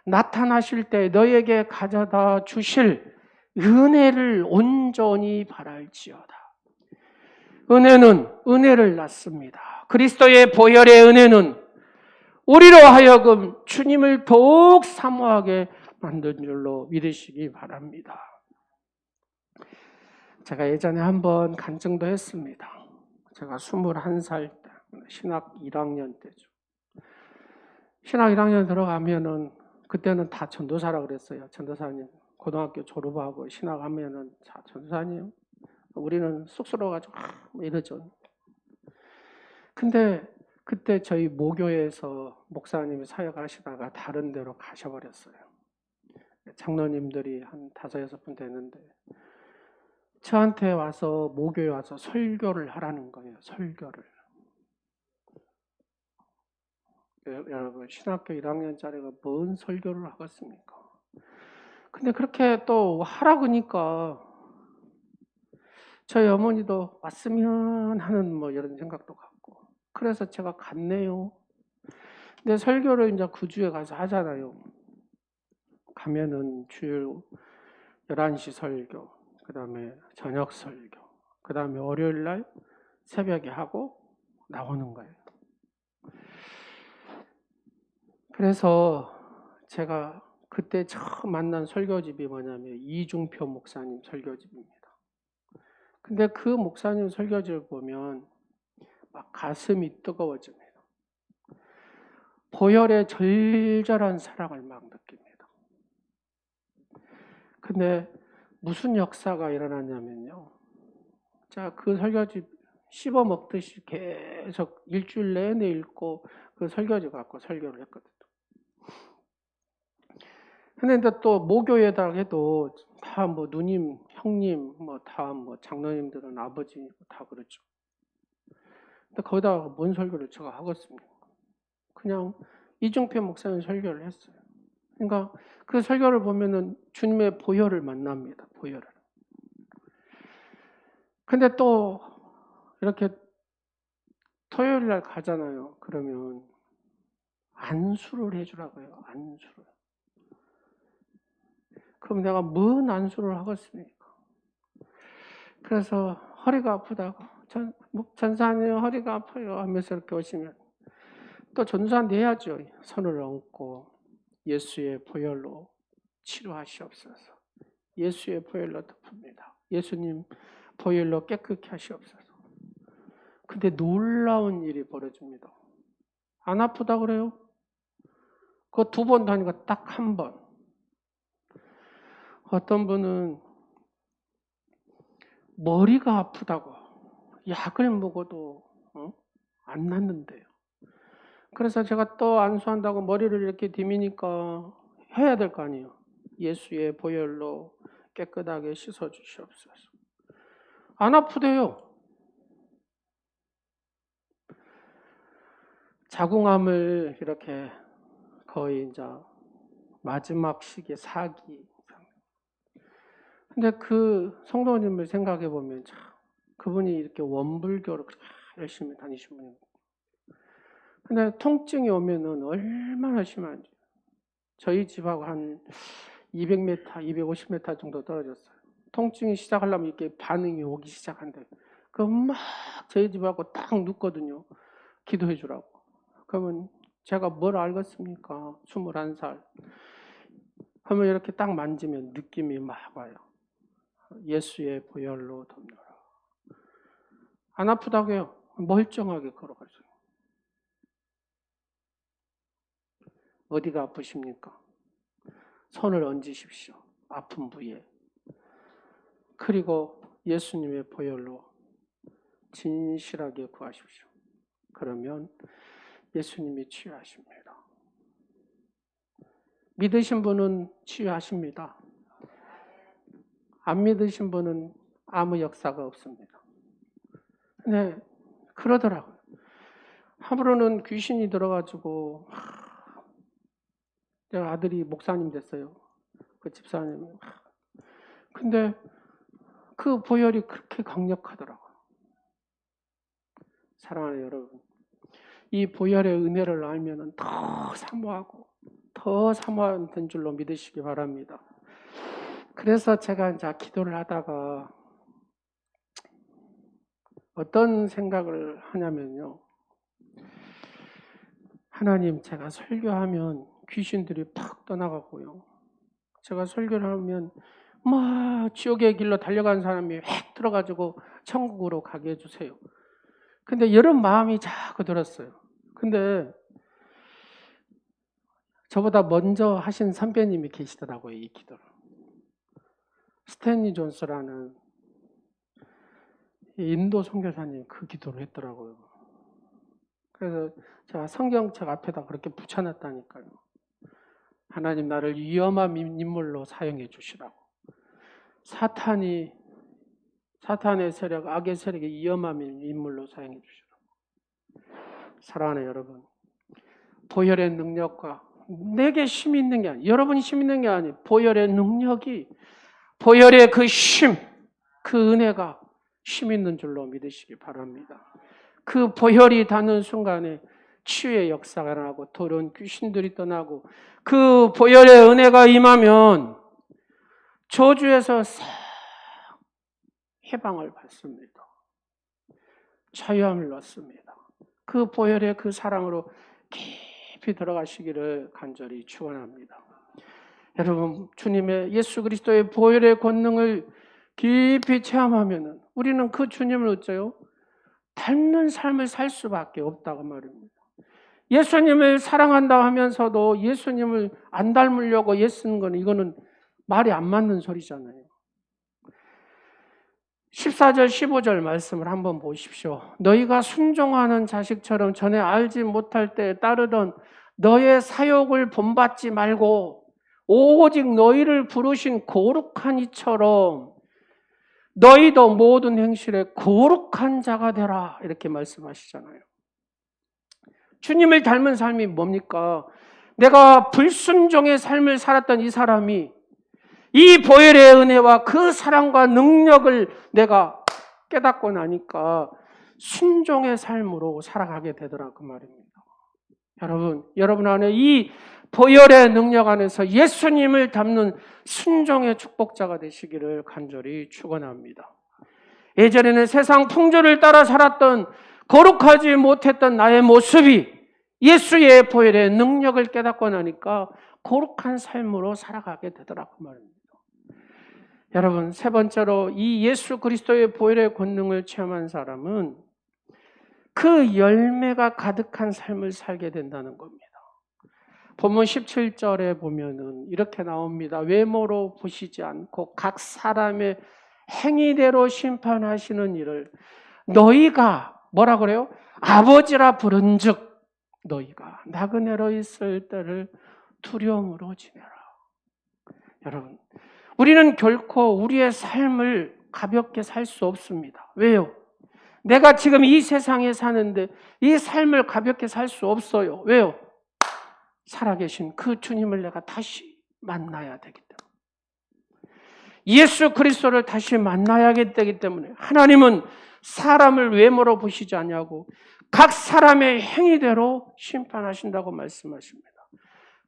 나타나실 때 너에게 가져다 주실 은혜를 온전히 바랄지어다. 은혜는 은혜를 낳습니다. 그리스도의 보혈의 은혜는 우리로 하여금 주님을 더욱 사모하게 만든 줄로 믿으시기 바랍니다. 제가 예전에 한번 간증도 했습니다. 제가 21살 때, 신학 1학년 때죠. 신학 1학년 들어가면은 그때는 다 전도사라 그랬어요. 전도사님, 고등학교 졸업하고 신학하면은 자, 전도사님, 우리는 쑥스러워가지고 뭐 이러죠. 근데 그때 저희 모교에서 목사님이 사역하시다가 다른 데로 가셔버렸어요. 장로님들이 한 5-6분 되는데 저한테 와서 모교에 와서 설교를 하라는 거예요. 설교를. 여러분 신학교 1학년짜리가 뭔 설교를 하겠습니까? 근데 그렇게 또 하라고 하니까 저희 어머니도 왔으면 하는 뭐 이런 생각도 갖고 그래서 제가 갔네요. 근데 설교를 이제 그 주에 가서 하잖아요. 가면은 주일 11시 설교, 그 다음에 저녁 설교, 그 다음에 월요일 날 새벽에 하고 나오는 거예요. 그래서 제가 그때 처음 만난 설교집이 뭐냐면 이중표 목사님 설교집입니다. 근데 그 목사님 설교집을 보면 막 가슴이 뜨거워집니다. 보혈의 절절한 사랑을 막 느낍니다. 근데 무슨 역사가 일어났냐면요. 자, 그 설교집 씹어 먹듯이 계속 일주일 내내 읽고 그 설교집 갖고 설교를 했거든요. 근데 또 모교에다 해도 다 뭐 누님, 형님, 뭐 다 뭐 장로님들은 아버지 다 그렇죠. 근데 거기다가 뭔 설교를 제가 하겠습니까? 그냥 이중표 목사님 설교를 했어요. 그러니까 그 설교를 보면은 주님의 보혈을 만납니다. 보혈을. 근데 또 이렇게 토요일 날 가잖아요. 그러면 안수를 해주라고요. 안수를. 그럼 내가 뭔 안수를 하겠습니까? 그래서 허리가 아프다고 전사님 허리가 아파요 하면서 이렇게 오시면 또 전사한테 해야죠. 손을 얹고 예수의 보혈로 치료하시옵소서. 예수의 보혈로 덮습니다. 예수님 보혈로 깨끗게 하시옵소서. 근데 놀라운 일이 벌어집니다. 안 아프다 그래요? 그거 2번 다니까 딱 1번. 어떤 분은 머리가 아프다고 약을 먹어도 안 낫는데요. 그래서 제가 또 안수한다고 머리를 이렇게 디미니까 해야 될 거 아니에요. 예수의 보혈로 깨끗하게 씻어 주시옵소서. 안 아프대요. 자궁암을 이렇게 거의 이제 마지막 시기에 4기. 근데 그 성도님을 생각해 보면 참 그분이 이렇게 원불교를 그렇게 열심히 다니신 분이에요. 근데 통증이 오면은 얼마나 심한지. 저희 집하고 한 200m, 250m 정도 떨어졌어요. 통증이 시작하려면 이렇게 반응이 오기 시작한대. 그럼 막 저희 집하고 딱 눕거든요. 기도해 주라고. 그러면 제가 뭘 알겠습니까? 21살. 하면 이렇게 딱 만지면 느낌이 막 와요. 예수의 보혈로 덮노라. 안 아프다고 해요. 멀쩡하게 걸어가죠. 어디가 아프십니까? 손을 얹으십시오. 아픈 부위에. 그리고 예수님의 보혈로 진실하게 구하십시오. 그러면 예수님이 치유하십니다. 믿으신 분은 치유하십니다. 안 믿으신 분은 아무 역사가 없습니다. 근데 그러더라고요. 하루는 귀신이 들어가지고 제가 아들이 목사님 됐어요. 그 집사님이. 근데 그 보혈이 그렇게 강력하더라고요. 사랑하는 여러분, 이 보혈의 은혜를 알면 더 사모하고 더 사모하는 줄로 믿으시기 바랍니다. 그래서 제가 이제 기도를 하다가 어떤 생각을 하냐면요. 하나님, 제가 설교하면 귀신들이 팍 떠나가고요. 제가 설교를 하면 막 지옥의 길로 달려간 사람이 획 들어가지고 천국으로 가게 해주세요. 근데 이런 마음이 자꾸 들었어요. 근데 저보다 먼저 하신 선배님이 계시더라고요, 이 기도를. 스탠리 존스라는 인도 선교사님 그 기도를 했더라고요. 그래서 제가 성경책 앞에다 그렇게 붙여놨다니까요. 하나님, 나를 위험한 인물로 사용해 주시라고. 사탄의 세력, 악의 세력의 위험한 인물로 사용해 주시라고. 사랑하는 여러분, 보혈의 능력과 내게 힘이 있는 게 아니에요. 여러분이 힘 있는 게 아니에요. 보혈의 능력이, 보혈의 그 힘, 그 은혜가 힘 있는 줄로 믿으시기 바랍니다. 그 보혈이 닿는 순간에 치유의 역사가 일어나고 더러운 귀신들이 떠나고, 그 보혈의 은혜가 임하면 저주에서 싹 해방을 받습니다. 자유함을 얻습니다. 그 보혈의 그 사랑으로 깊이 들어가시기를 간절히 축원합니다. 여러분, 주님의 예수 그리스도의 보혈의 권능을 깊이 체험하면 우리는 그 주님을 어째요? 닮는 삶을 살 수밖에 없다고 말입니다. 예수님을 사랑한다 하면서도 예수님을 안 닮으려고 애쓰는 건 이거는 말이 안 맞는 소리잖아요. 14절 15절 말씀을 한번 보십시오. 너희가 순종하는 자식처럼 전에 알지 못할 때 따르던 너의 사욕을 본받지 말고 오직 너희를 부르신 거룩한 이처럼 너희도 모든 행실에 거룩한 자가 되라, 이렇게 말씀하시잖아요. 주님을 닮은 삶이 뭡니까? 내가 불순종의 삶을 살았던 이 사람이 이 보혈의 은혜와 그 사랑과 능력을 내가 깨닫고 나니까 순종의 삶으로 살아가게 되더라, 그 말입니다. 여러분 안에 이 보혈의 능력 안에서 예수님을 닮는 순종의 축복자가 되시기를 간절히 축원합니다. 예전에는 세상 풍조를 따라 살았던 거룩하지 못했던 나의 모습이 예수의 보혈의 능력을 깨닫고 나니까 거룩한 삶으로 살아가게 되더라, 그 말입니다. 여러분, 세 번째로 이 예수 그리스도의 보혈의 권능을 체험한 사람은 그 열매가 가득한 삶을 살게 된다는 겁니다. 본문 17절에 보면은 이렇게 나옵니다. 외모로 보시지 않고 각 사람의 행위대로 심판하시는 일을 너희가 뭐라 그래요? 아버지라 부른즉 너희가 나그네로 있을 때를 두려움으로 지내라. 여러분, 우리는 결코 우리의 삶을 가볍게 살 수 없습니다. 왜요? 내가 지금 이 세상에 사는데 이 삶을 가볍게 살 수 없어요. 왜요? 살아계신 그 주님을 내가 다시 만나야 되기 때문에, 예수 그리스도를 다시 만나야 되기 때문에 하나님은 사람을 외모로 보시지 않냐고 각 사람의 행위대로 심판하신다고 말씀하십니다.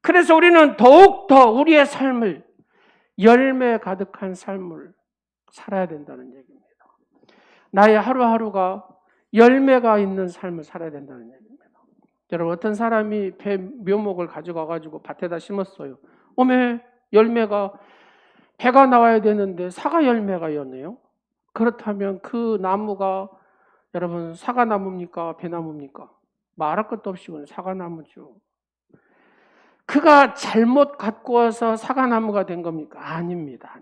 그래서 우리는 더욱더 우리의 삶을 열매 가득한 삶을 살아야 된다는 얘기입니다. 나의 하루하루가 열매가 있는 삶을 살아야 된다는 얘기입니다. 여러분, 어떤 사람이 배 묘목을 가져가가지고 밭에다 심었어요. 오메 열매가 배가 나와야 되는데 사과 열매가 였네요. 그렇다면 그 나무가 여러분 사과나무입니까? 배나무입니까? 말할 것도 없이 사과나무죠. 그가 잘못 갖고 와서 사과나무가 된 겁니까? 아닙니다.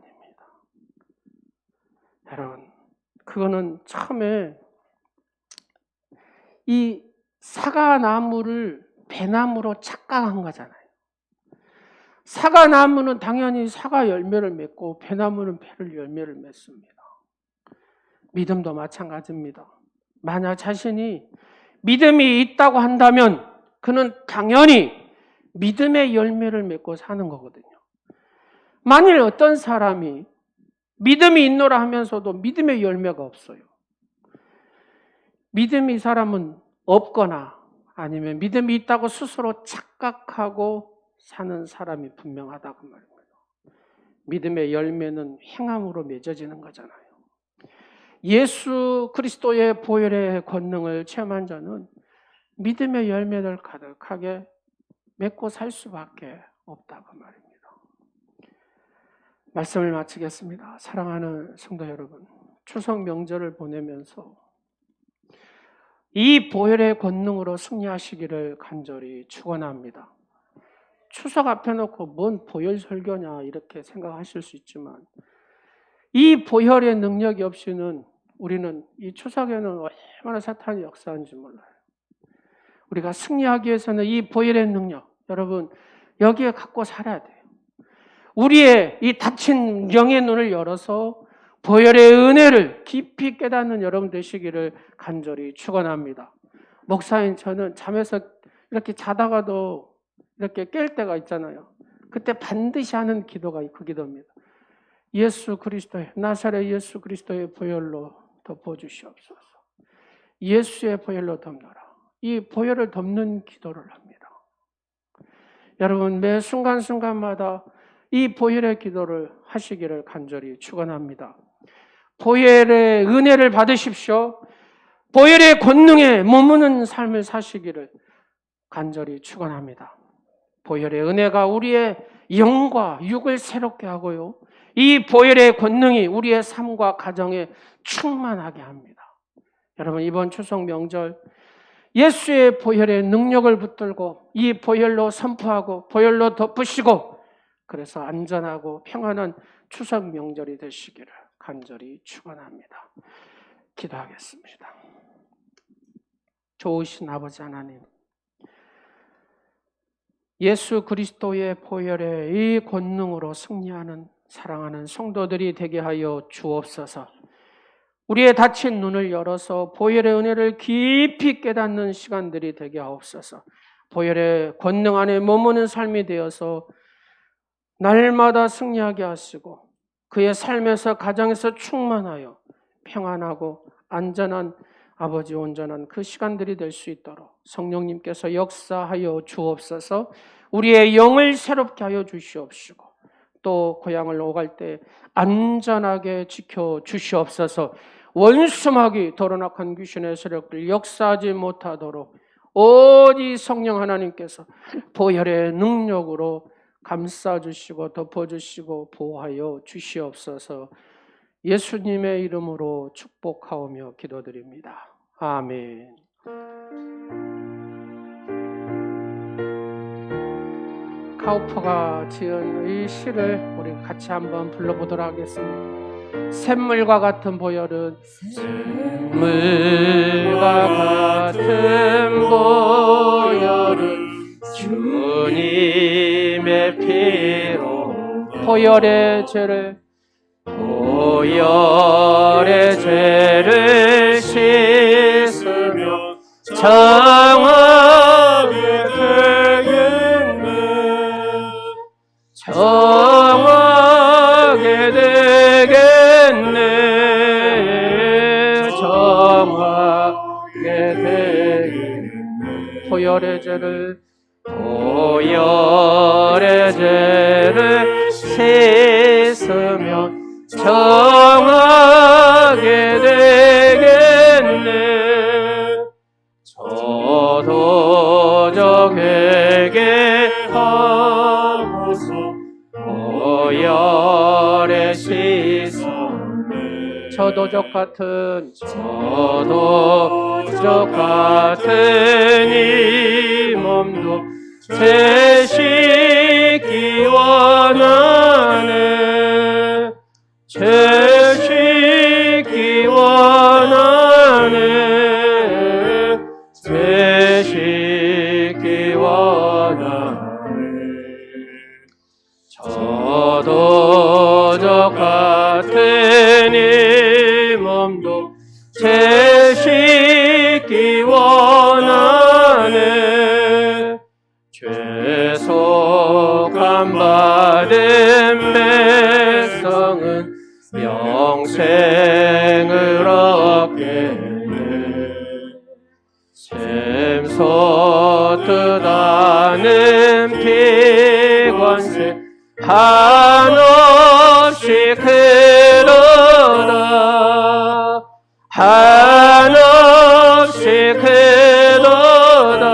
여러분, 그거는 처음에 이 사과나무를 배나무로 착각한 거잖아요. 사과나무는 당연히 사과 열매를 맺고 배나무는 배를 열매를 맺습니다. 믿음도 마찬가지입니다. 만약 자신이 믿음이 있다고 한다면 그는 당연히 믿음의 열매를 맺고 사는 거거든요. 만일 어떤 사람이 믿음이 있노라 하면서도 믿음의 열매가 없어요. 믿음이 사람은 없거나 아니면 믿음이 있다고 스스로 착각하고 사는 사람이 분명하다 그 말입니다. 믿음의 열매는 행함으로 맺어지는 거잖아요. 예수 그리스도의 보혈의 권능을 체험한 자는 믿음의 열매를 가득하게 맺고 살 수밖에 없다 그 말입니다. 말씀을 마치겠습니다. 사랑하는 성도 여러분, 추석 명절을 보내면서 이 보혈의 권능으로 승리하시기를 간절히 축원합니다. 추석 앞에 놓고 뭔 보혈 설교냐 이렇게 생각하실 수 있지만 이 보혈의 능력이 없이는 우리는 이 추석에는 얼마나 사탄이 역사하는지 몰라요. 우리가 승리하기 위해서는 이 보혈의 능력, 여러분 여기에 갖고 살아야 돼요. 우리의 이 닫힌 영의 눈을 열어서 보혈의 은혜를 깊이 깨닫는 여러분 되시기를 간절히 축원합니다. 목사인 저는 잠에서 이렇게 자다가도 이렇게 깰 때가 있잖아요. 그때 반드시 하는 기도가 그 기도입니다. 예수 그리스도의 나사렛 예수 그리스도의 보혈로 덮어주시옵소서. 예수의 보혈로 덮노라. 이 보혈을 덮는 기도를 합니다. 여러분 매 순간순간마다 이 보혈의 기도를 하시기를 간절히 축원합니다. 보혈의 은혜를 받으십시오. 보혈의 권능에 머무는 삶을 사시기를 간절히 축원합니다. 보혈의 은혜가 우리의 영과 육을 새롭게 하고요. 이 보혈의 권능이 우리의 삶과 가정에 충만하게 합니다. 여러분 이번 추석 명절 예수의 보혈의 능력을 붙들고 이 보혈로 선포하고 보혈로 덮으시고 그래서 안전하고 평안한 추석 명절이 되시기를 간절히 축원합니다. 기도하겠습니다. 좋으신 아버지 하나님, 예수 그리스도의 보혈의 이 권능으로 승리하는 사랑하는 성도들이 되게 하여 주옵소서. 우리의 닫힌 눈을 열어서 보혈의 은혜를 깊이 깨닫는 시간들이 되게 하옵소서. 보혈의 권능 안에 머무는 삶이 되어서 날마다 승리하게 하시고 그의 삶에서 가정에서 충만하여 평안하고 안전한 아버지 온전한 그 시간들이 될 수 있도록 성령님께서 역사하여 주옵소서. 우리의 영을 새롭게 하여 주시옵시고 또 고향을 오갈 때 안전하게 지켜 주시옵소서. 원수마귀 도로낙한 귀신의 세력들 역사하지 못하도록 오직 성령 하나님께서 보혈의 능력으로 감싸주시고 덮어주시고 보호하여 주시옵소서. 예수님의 이름으로 축복하오며 기도드립니다. 아멘. 카우퍼가 지은 이 시를 우리 같이 한번 불러보도록 하겠습니다. 샘물과 같은 보혈은 샘물과 같은 보혈은 주님의 피로 보혈의 죄를 씻으며 정하게 되겠네. 정하게 되겠네. 정하게 되겠네. 보혈의 죄를 씻으며 정하게 되겠네. 저도적에게 하고서 보혈에 씻어 저도적 같은 이 몸도 채식기 원하네. 채식기 원하네. 채식기 원하네. 저도적 같은 이 몸도 채식기 원하네. 죄소 받은 백성은 영생을 얻겠네. 샘솟듯 하는 피관세 한없이 크도다. 한없이 크도다.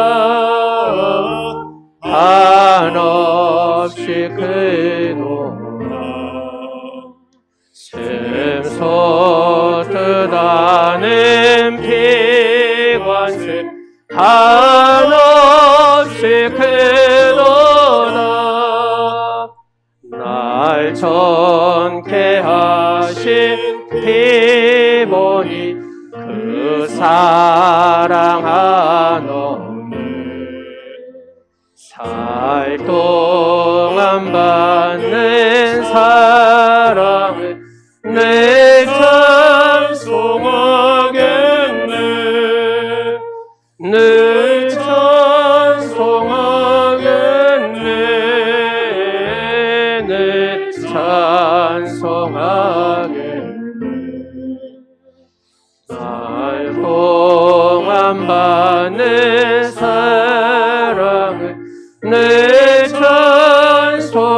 한없이 크도다. 샘솟듯 하는 피관세 한없이 크도다. 날 전케 하신 피보니 그 사랑 한없네. 살 동안 받는 사랑을 내 찬송하겠네. 늘 찬송하겠네. 늘 찬송하겠네. 날 동안 받는 사랑을 늘 찬송하겠네.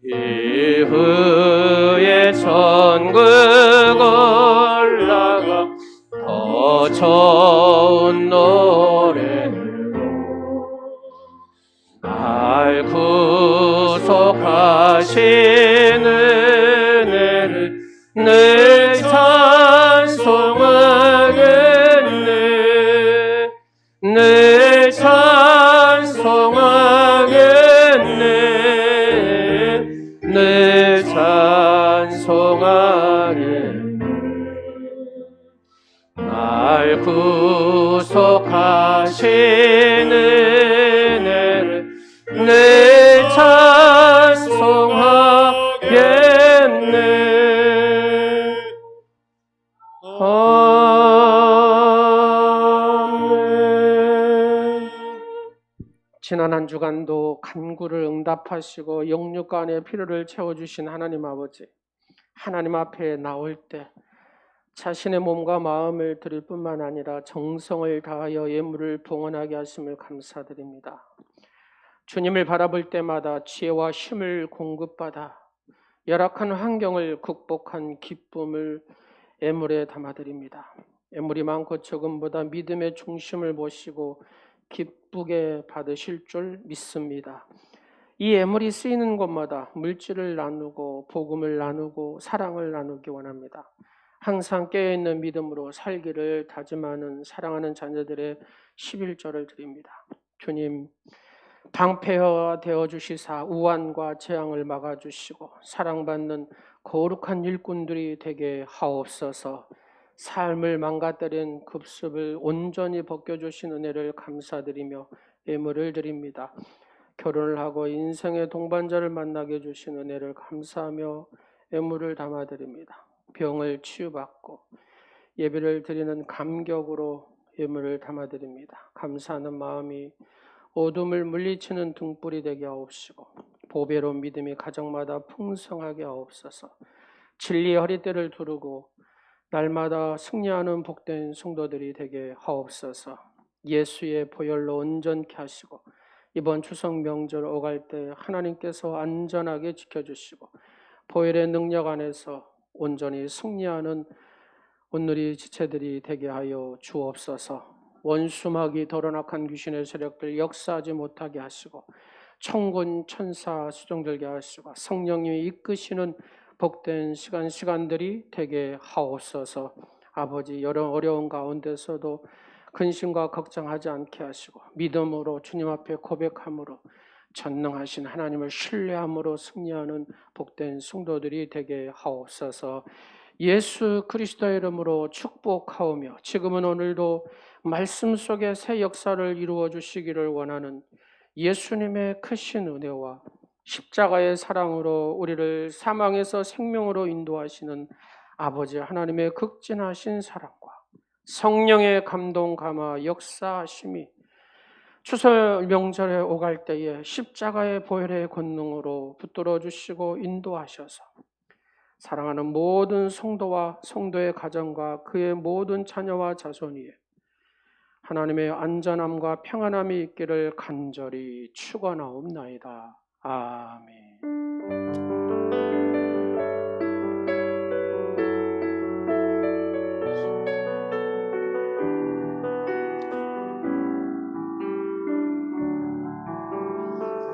이후에 천국 올라가 더 좋은 노래로 날 구속하신 은혜를 늘 찬송하겠네. 늘 찬송하겠네. 늘 찬송하겠네. 날 구속하신 은혜를 늘 찬송하겠네. 아멘. 지난 한 주간도 간구를 응답하시고 영육간의 필요를 채워주신 하나님 아버지, 하나님 앞에 나올 때 자신의 몸과 마음을 드릴 뿐만 아니라 정성을 다하여 예물을 봉헌하게 하심을 감사드립니다. 주님을 바라볼 때마다 지혜와 힘을 공급받아 열악한 환경을 극복한 기쁨을 예물에 담아드립니다. 예물이 많고 적음보다 믿음의 중심을 모시고 기쁘게 받으실 줄 믿습니다. 이 예물이 쓰이는 곳마다 물질을 나누고 복음을 나누고 사랑을 나누기 원합니다. 항상 깨어있는 믿음으로 살기를 다짐하는 사랑하는 자녀들의 11절을 드립니다. 주님, 방패가 되어주시사 우환과 재앙을 막아주시고 사랑받는 거룩한 일꾼들이 되게 하옵소서. 삶을 망가뜨린 급습을 온전히 벗겨주신 은혜를 감사드리며 예물을 드립니다. 결혼을 하고 인생의 동반자를 만나게 해주신 은혜를 감사하며 예물을 담아드립니다. 병을 치유받고 예배를 드리는 감격으로 예물을 담아드립니다. 감사하는 마음이 어둠을 물리치는 등불이 되게 하옵시고 보배로운 믿음이 가정마다 풍성하게 하옵소서. 진리의 허리띠를 두르고 날마다 승리하는 복된 성도들이 되게 하옵소서. 예수의 보혈로 온전케 하시고 이번 추석 명절 오갈 때 하나님께서 안전하게 지켜주시고 보혈의 능력 안에서 온전히 승리하는 오늘의 지체들이 되게 하여 주옵소서. 원수마귀 더러운 악한 귀신의 세력들 역사하지 못하게 하시고 천군 천사 수종들게 하시고 성령님이 이끄시는 복된 시간들이 되게 하옵소서. 아버지, 여러 어려운 가운데서도 근심과 걱정하지 않게 하시고 믿음으로 주님 앞에 고백함으로 전능하신 하나님을 신뢰함으로 승리하는 복된 성도들이 되게 하옵소서. 예수 그리스도의 이름으로 축복하오며 지금은 오늘도 말씀 속에 새 역사를 이루어 주시기를 원하는 예수님의 크신 은혜와 십자가의 사랑으로 우리를 사망에서 생명으로 인도하시는 아버지 하나님의 극진하신 사랑과 성령의 감동 감화 역사하심이 추설 명절에 오갈 때에 십자가의 보혈의 권능으로 붙들어 주시고 인도하셔서 사랑하는 모든 성도와 성도의 가정과 그의 모든 자녀와 자손 위에 하나님의 안전함과 평안함이 있기를 간절히 축원하옵나이다. 아멘.